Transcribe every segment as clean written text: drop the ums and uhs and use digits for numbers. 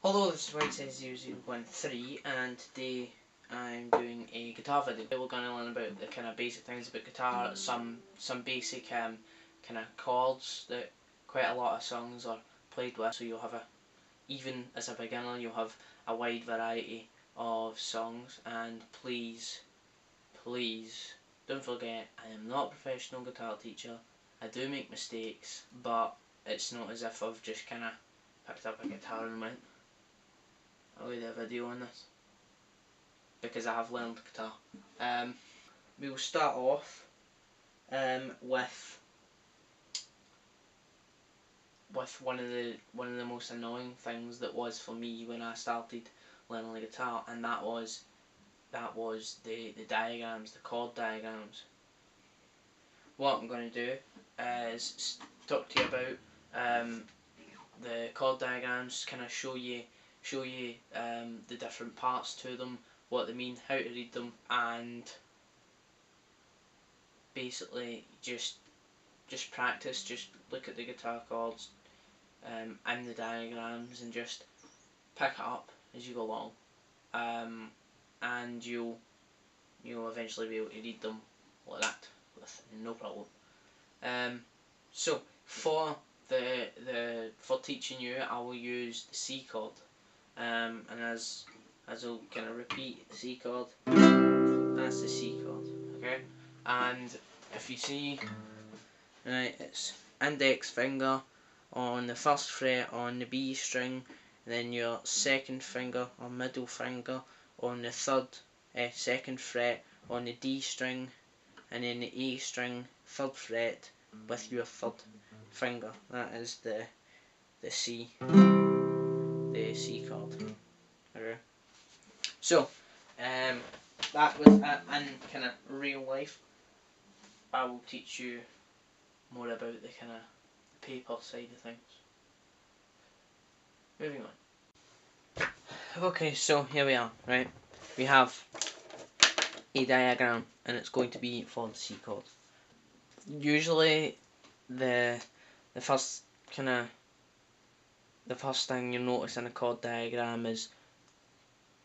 Hello, this is White0013 and today I'm doing a guitar video. We're going to learn about the kind of basic things about guitar, some basic kind of chords that quite a lot of songs are played with, so you'll have even as a beginner you'll have a wide variety of songs. And please don't forget, I am not a professional guitar teacher. I do make mistakes, but it's not as if I've just kind of picked up a guitar and went, I'll do a video on this, because I have learned guitar. We will start off with one of the most annoying things that was for me when I started learning the guitar, and that was the diagrams, the chord diagrams. What I'm going to do is talk to you about the chord diagrams, kind of show you the different parts to them, what they mean, how to read them, and basically just practice. Just look at the guitar chords and the diagrams and just pick it up as you go along, and you'll eventually be able to read them like that with no problem. So for for teaching you, I will use the C chord, and as I'll kind of repeat, the C chord, that's the C chord, okay? And if you see, right, it's index finger on the first fret on the B string, and then your second finger or middle finger on the second fret on the D string, and then the A string, third fret with your third finger. That is the C chord. Okay. So that was in kind of real life. I will teach you more about the kind of paper side of things. Moving on. Okay, so here we are, right? We have a diagram, and it's going to be for the C chord. Usually the first thing you'll notice in a chord diagram is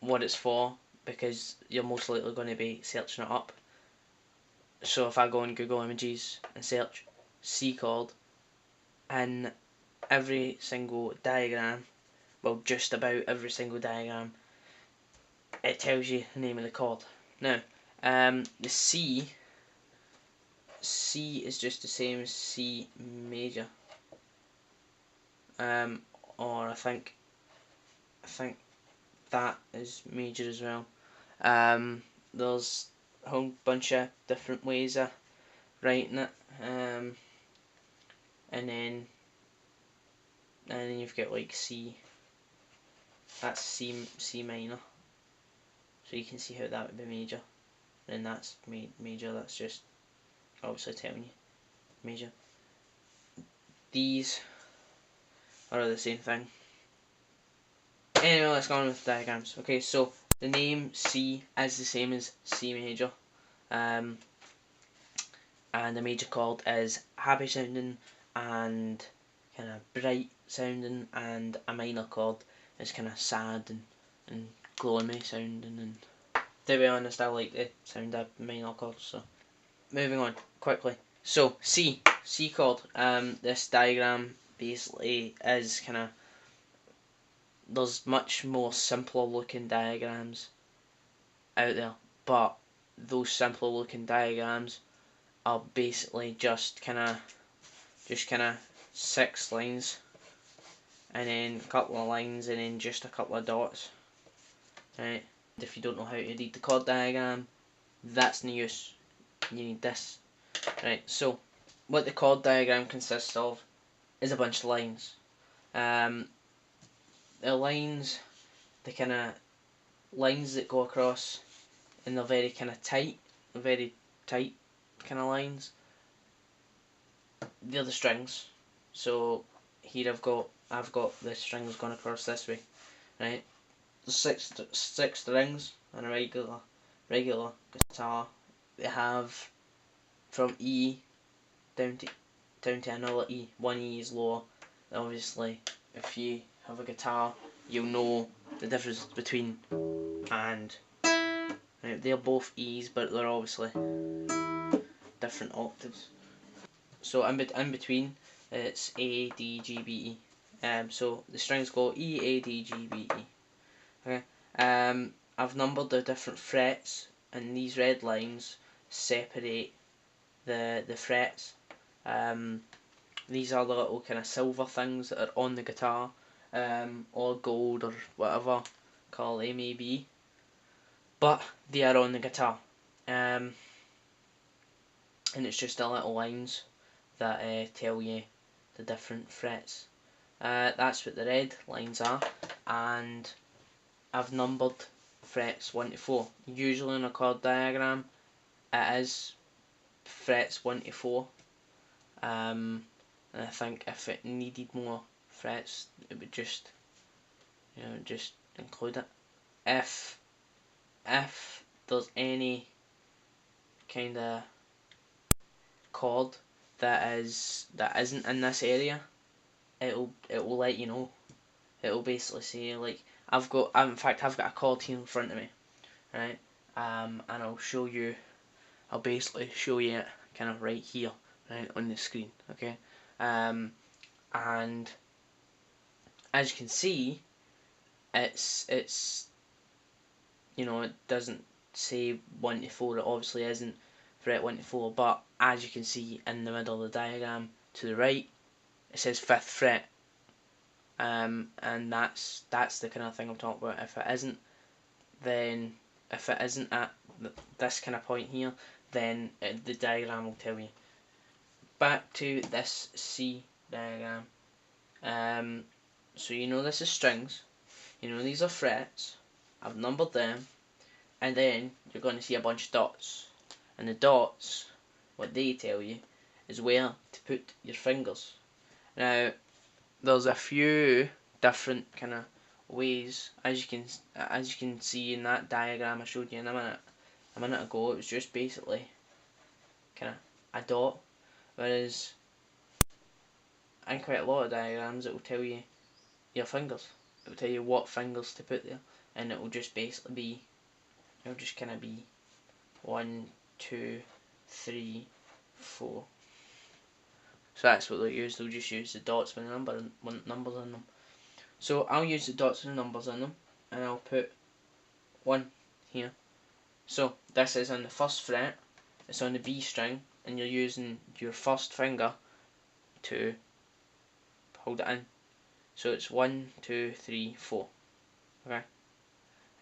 what it's for, because you're most likely going to be searching it up. So if I go on Google Images and search C chord, in every single diagram, well, just about every single diagram, it tells you the name of the chord. Now, the C is just the same as C major, or I think that is major as well. There's a whole bunch of different ways of writing it, and then you've got like C. That's C minor, so you can see how that would be major. And that's major. That's just obviously telling you major. These are the same thing. Anyway, let's go on with the diagrams. Okay, so the name C is the same as C major, and the major chord is happy sounding and kind of bright sounding, and a minor chord is kind of sad and gloomy sounding. And to be honest, I like the sound of minor chords. So moving on quickly. So C chord. This diagram basically is kind of, there's much more simpler looking diagrams out there, but those simpler looking diagrams are basically just kind of 6 lines, and then a couple of lines, and then just a couple of dots, right? If you don't know how to read the chord diagram, that's no use. You need this, right? So what the chord diagram consists of is a bunch of lines. The lines, the kind of lines that go across, and they're very tight kind of lines. They're the strings. So here I've got the strings going across this way, right? There's six strings on a regular guitar. They have from E down to another E. One E is lower. Obviously, if you have a guitar you'll know the difference between and. Right, they're both E's, but they're obviously different octaves. So in between, it's A, D, G, B, E. So the strings go E, A, D, G, B, E. Okay. I've numbered the different frets, and these red lines separate the frets. These are the little kind of silver things that are on the guitar, or gold or whatever colour they may be, but they are on the guitar. And it's just the little lines that tell you the different frets. That's what the red lines are, and I've numbered frets 1 to 4. Usually in a chord diagram it is frets 1 to 4, and I think if it needed more frets it would just, just include it. If there's any kind of chord that isn't in this area, it will let you know. It will basically say, like, I've got a chord here in front of me, right? And I'll basically show you it kind of right here, right on the screen, okay? And as you can see, it's it doesn't say 1 to 4. It obviously isn't fret 1 to 4, but as you can see in the middle of the diagram to the right, it says 5th fret. And that's the kind of thing I'm talking about. If it isn't at this kind of point here, then the diagram will tell you. Back to this C diagram. So this is strings. These are frets. I've numbered them, and then you're going to see a bunch of dots. And the dots, what they tell you, is where to put your fingers. Now, there's a few different kind of ways, as you can see in that diagram I showed you in a minute ago. It was just basically kind of a dot, whereas in quite a lot of diagrams it will tell you your fingers. It will tell you what fingers to put there, and it will just basically be, it'll just kind of be 1, 2, 3, 4. So that's what they'll use. They'll just use the dots with numbers on them. So I'll use the dots and the numbers on them, and I'll put 1 here. So this is on the 1st fret, it's on the B string, and you're using your first finger to hold it in. So it's 1, 2, 3, 4. Okay.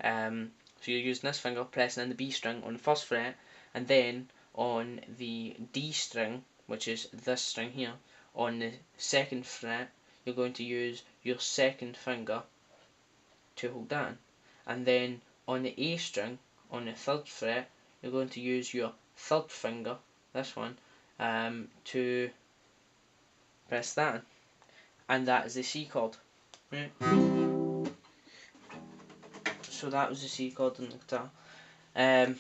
So you're using this finger, pressing in the B string on the 1st fret, and then on the D string, which is this string here, on the 2nd fret, you're going to use your 2nd finger to hold that in. And then on the A string, on the 3rd fret, you're going to use your 3rd finger, this one, to press that in. And that is the C chord. Right. So that was the C chord on the guitar. And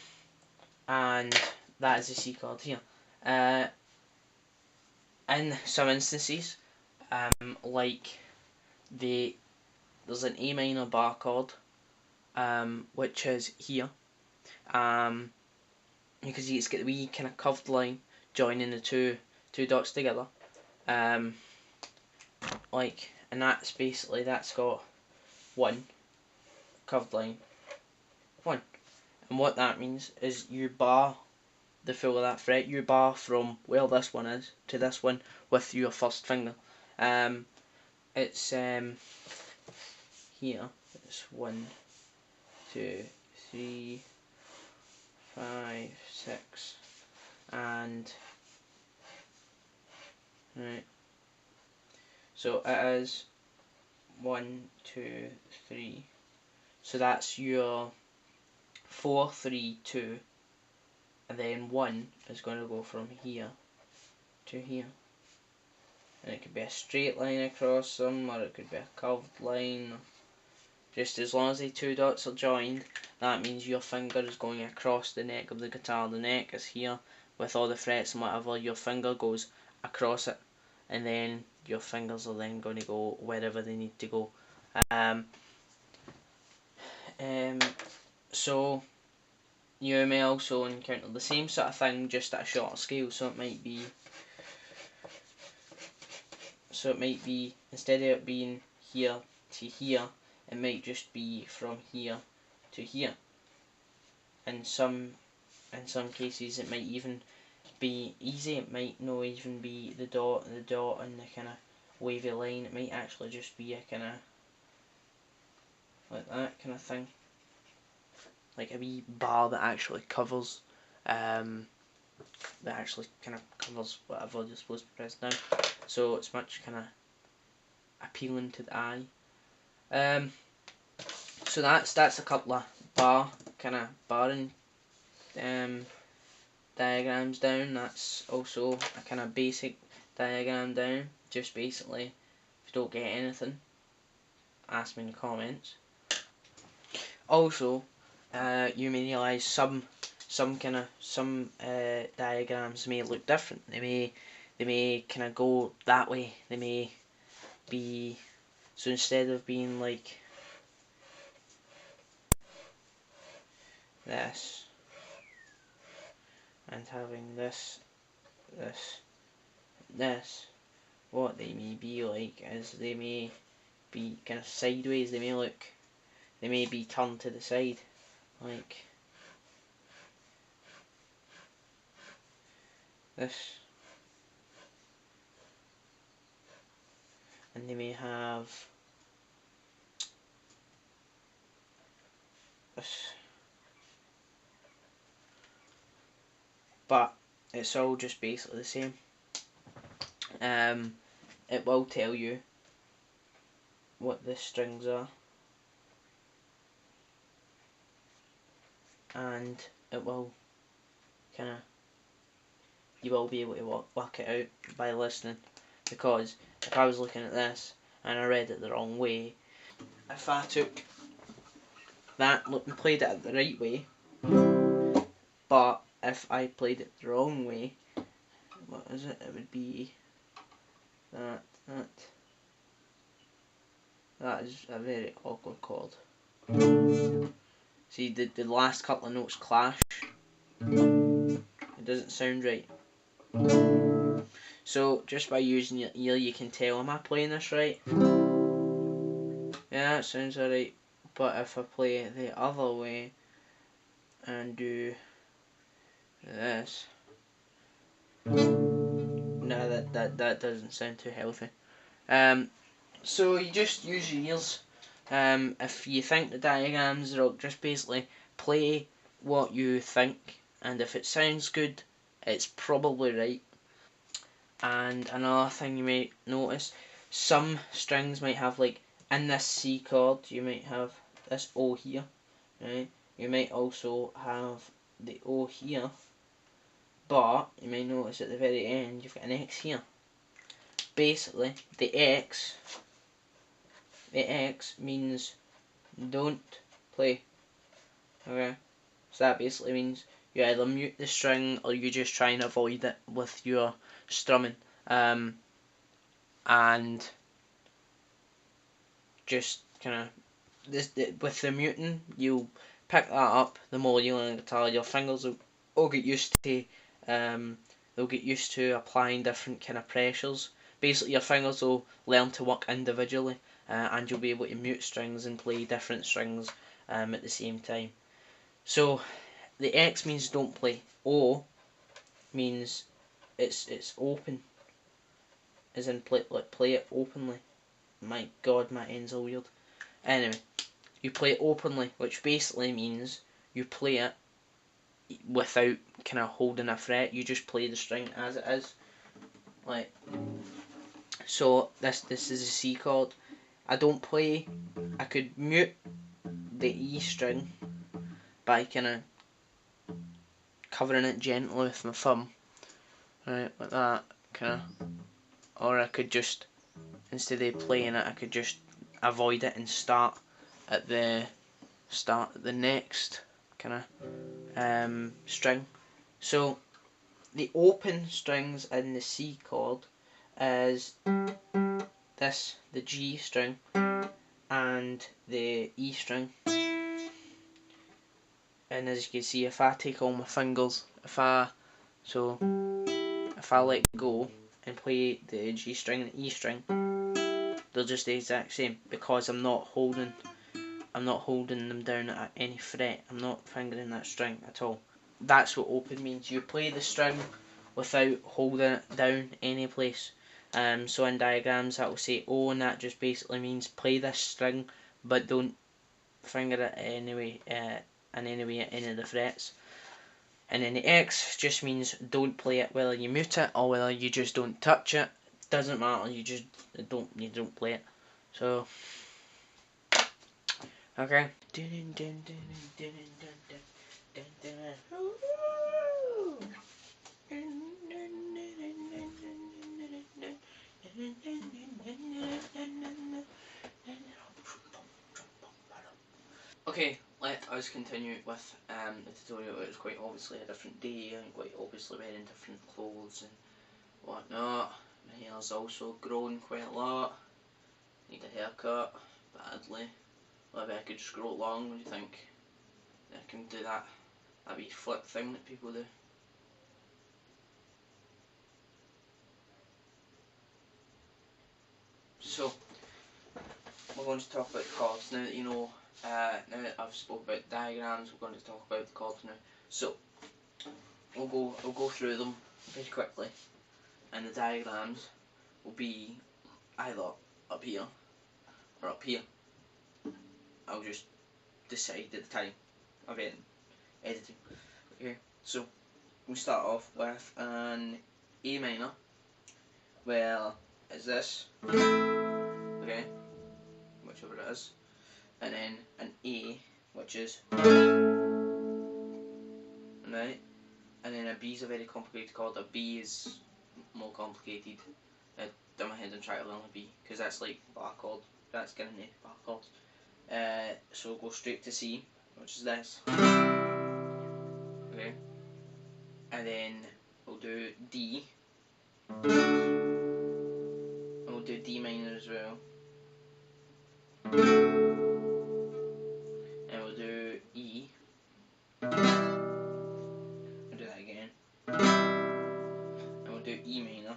that is the C chord here. In some instances, like there's an A minor bar chord, which is here. You can see it's got the wee kind of curved line joining the two dots together. And that's basically, that's got 1 curved line, 1. And what that means is you bar the full of that fret. You bar from where this one is to this one with your 1st finger. It's here. It's 1, 2, 3, 5, 6, and right. So it is 1, 2, 3. So that's your 4, 3, 2, and then 1 is going to go from here to here. And it could be a straight line across them, or it could be a curved line. Just as long as the 2 dots are joined, that means your finger is going across the neck of the guitar. The neck is here with all the frets and whatever. Your finger goes across it, and then your fingers are then going to go wherever they need to go. So you may also encounter the same sort of thing, just at a shorter scale. So it might be, instead of it being here to here, it might just be from here to here. In some cases, it might even be easy. It might not even be the dot and the kind of wavy line. It might actually just be a kind of like that kind of thing, like a wee bar that actually covers, that actually kind of covers whatever you're supposed to press down. So it's much kind of appealing to the eye. So that's a couple of barring diagrams down. That's also a kind of basic diagram down. Just basically, if you don't get anything, ask me in the comments. Also, you may realise some diagrams may look different. They may kind of go that way. They may be, so instead of being like this and having this, what they may be like is they may be kind of sideways. They may be turned to the side, like this, and they may have this, but it's all just basically the same. It will tell you what the strings are, and it will kind of, you will be able to work it out by listening. Because if I was looking at this and I read it the wrong way, if I took that and played it the right way, but if I played it the wrong way, what is it? It would be that. That is a very awkward chord. See, the last couple of notes clash. It doesn't sound right. So just by using your ear, you can tell, am I playing this right? Yeah, it sounds alright. But if I play it the other way and do this, no, that doesn't sound too healthy. So you just use your ears. If you think the diagrams are just basically play what you think, and if it sounds good, it's probably right. And another thing you may notice, some strings might have, like in this C chord, you might have this O here, right? You might also have the O here, but you may notice at the very end you've got an X here. Basically, the X means don't play. Okay, so that basically means you either mute the string or you just try and avoid it with your strumming, and just kind of with the muting, you'll pick that up. The more you learn the guitar, your fingers will get used to they'll get used to applying different kind of pressures. Basically, your fingers will learn to work individually, and you'll be able to mute strings and play different strings at the same time. So the X means don't play. O means it's open, as in play it openly. My God, my end's all weird. Anyway, you play it openly, which basically means you play it without kind of holding a fret. You just play the string as it is, like so. This is a C chord. I don't play. I could mute the E string by kind of covering it gently with my thumb, right, like that, kind of. Or I could just, instead of playing it, I could just avoid it and start at the next kind of string. So the open strings in the C chord is this, the G string and the E string. and as you can see, if I take all my fingers, if I let go and play the G string and E string, they're just the exact same, because I'm not holding them down at any fret. I'm not fingering that string at all. That's what open means. You play the string without holding it down any place. So in diagrams that will say O, and that just basically means play this string but don't finger it anyway in any way at any of the frets. And then the X just means don't play it, whether you mute it or whether you just don't touch it. Doesn't matter, you don't play it. So okay. Okay, let us continue with the tutorial. It was quite obviously a different day and quite obviously wearing different clothes and whatnot. My hair's also grown quite a lot. Need a haircut badly. Maybe I could just grow it long. What do you think? I can do that wee flip thing that people do. So we're going to talk about the chords now that you know. Now that I've spoke about diagrams, we're going to talk about the chords now. So we'll go through them very quickly, and the diagrams will be either up here or up here. I'll just decide at the time of editing. Okay, so we start off with an A minor, where is this? Okay, whichever it is, and then an A, which is right, and then a B is a very complicated chord. A B is more complicated. In my head I'm trying to learn a B, because that's like bar chord. That's getting the bar chords. So we'll go straight to C, which is this. Okay, and then we'll do D, and we'll do D minor as well, and we'll do E, we'll do that again, and we'll do E minor,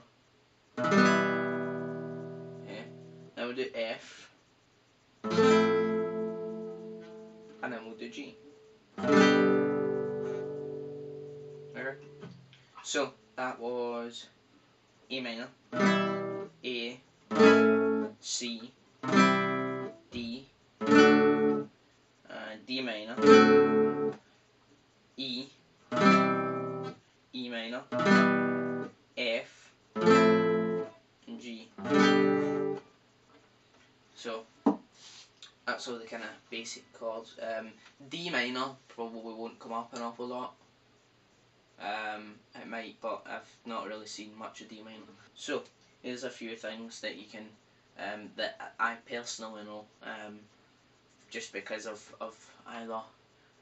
okay, then we'll do F, and then we'll do G. Okay, so that was A minor, A, C, D, D minor, E, E minor, F, and G. So that's all the kind of basic chords. D minor probably won't come up an awful lot. It might, but I've not really seen much of D minor. So here's a few things that you can that I personally know, just because of either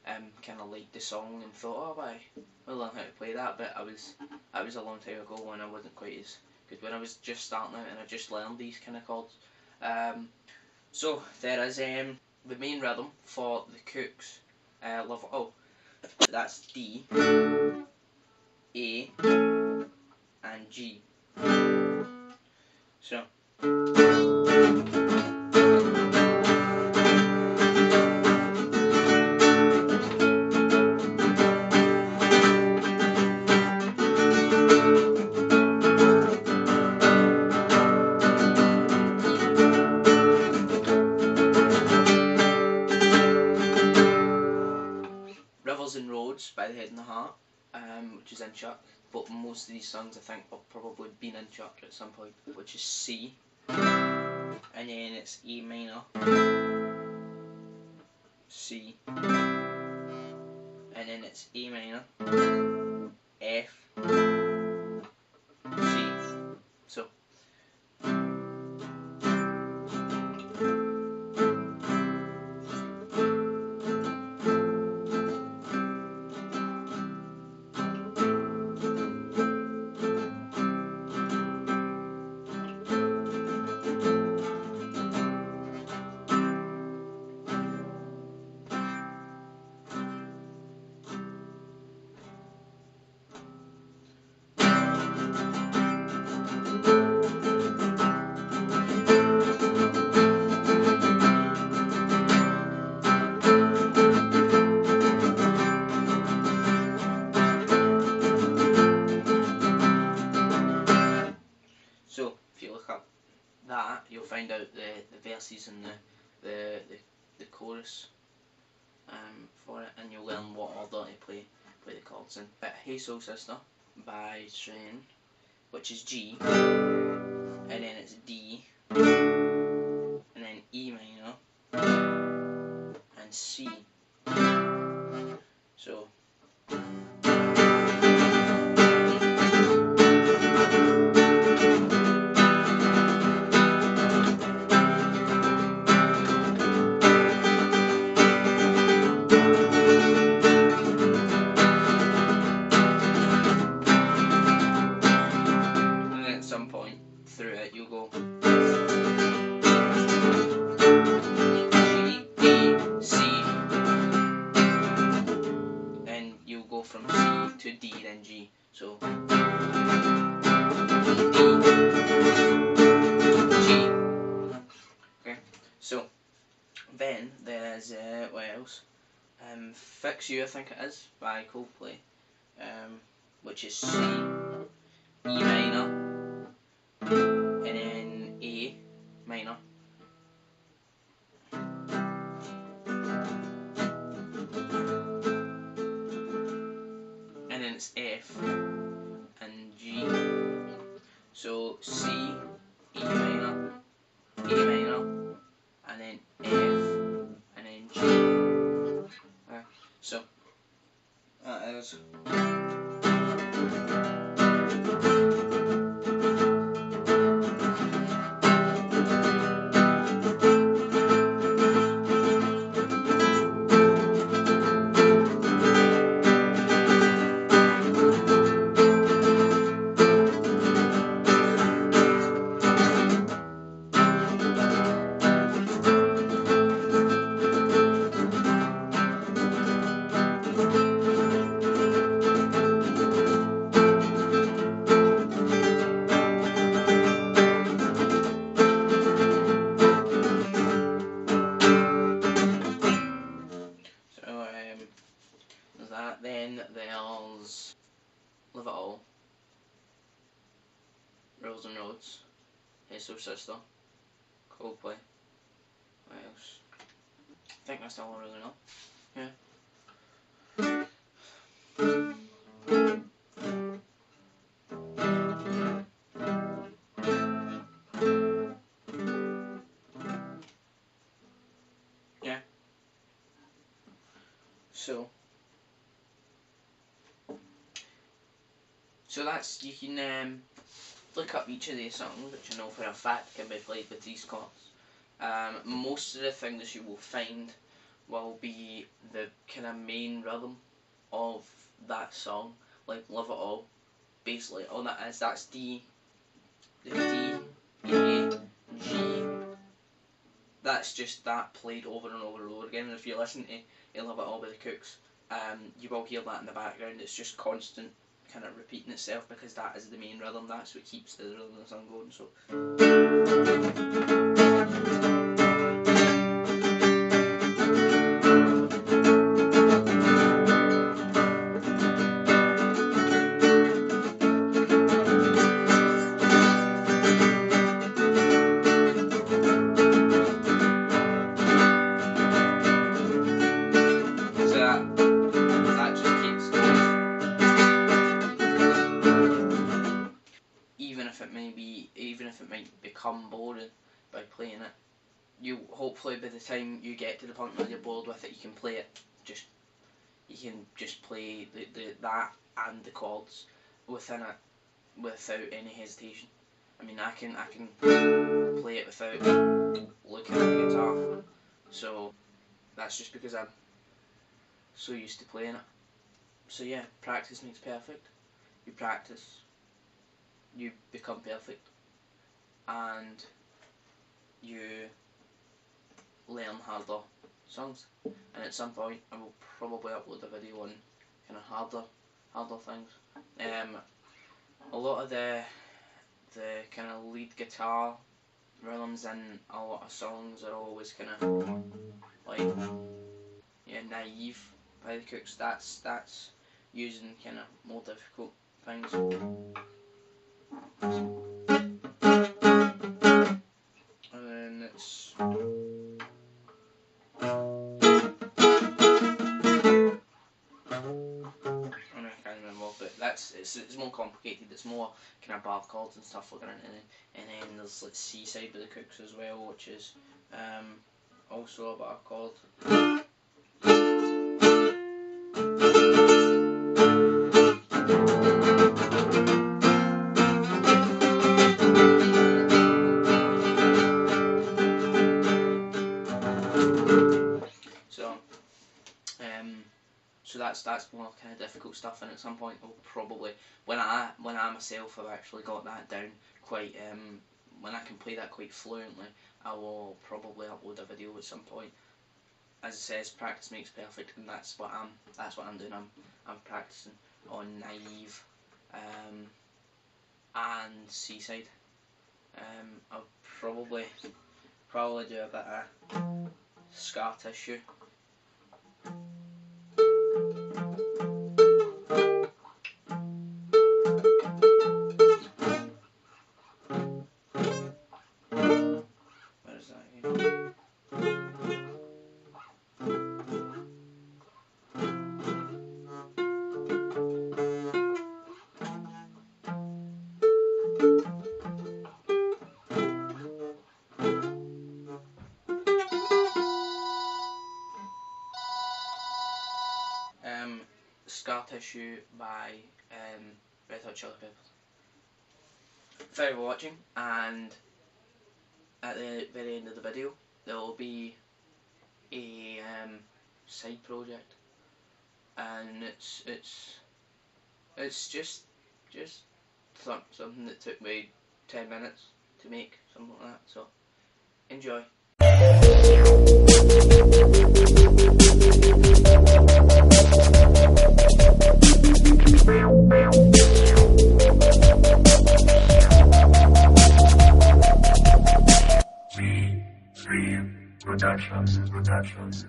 kind of liked the song and thought, oh, I'll learn how to play that. But I was a long time ago when I wasn't quite as good, when I was just starting out and I just learned these kind of chords. So there is the main rhythm for the Cooks. Love. Oh, that's D, A, and G. So. Rivers and Roads by the Head and the Heart, which is in Chuck, but most of these songs I think have probably been in Chuck at some point, which is C, and then it's E minor, C, and then it's E minor, F, C. So G's and the chorus for it, and you'll learn what order to play the chords in. But Hey Soul Sister by Train, which is G, and then it's D, and then E minor, and C. So some point through it you'll go G, B, C, then you'll go from C to D, then G. So D, G. Okay, so then there's what else? Fix You, I think it is, by Coldplay, which is C, E minor, and then A minor, and then it's F and G. So C, E minor, A minor, and then F, and then G. Okay, so that is. That. Then there's Live It All, Rules and Roads, Hey Soul Sister, Coldplay. What else? I think that's all I really know. Yeah. So that's, you can look up each of these songs, which I know for a fact can be played with these chords. Most of the things you will find will be the kind of main rhythm of that song, like Love It All. Basically, all that is, that's D, the D, A, G. That's just that played over and over and over again. And if you listen to Love It All by the Cooks, you will hear that in the background. It's just constant, kind of repeating itself, because that is the main rhythm. That's what keeps the rhythm of the song going. So. That just keeps going. Even if it might become boring by playing it, you hopefully by the time you get to the point where you're bored with it, you can play it. You can just play that and the chords within it without any hesitation. I mean, I can play it without looking at the guitar. So that's just because I'm so used to playing it. So yeah, practice makes perfect. You practice, you become perfect, and you learn harder songs. And at some point I will probably upload a video on kind of harder things. A lot of the kind of lead guitar rhythms in a lot of songs are always kind of like, yeah, Naive by the Cooks. That's using kind of more difficult things. And then it's it's more complicated. It's more kind of bar chords and stuff like that, and then there's like C side with the cooks as well, which is also a bar chord. So that's more kind of difficult stuff, and at some point I'll probably, when I myself have actually got that down quite, when I can play that quite fluently, I will probably upload a video at some point. As it says, practice makes perfect, and that's what I'm doing. I'm practicing on naive, and seaside. I'll probably do a bit of scar tissue. Scar Tissue by Red Hot Chili Peppers. Thank you for watching, and at the very end of the video there will be a side project, and it's just something that took me 10 minutes to make, something like that, so enjoy. Productions.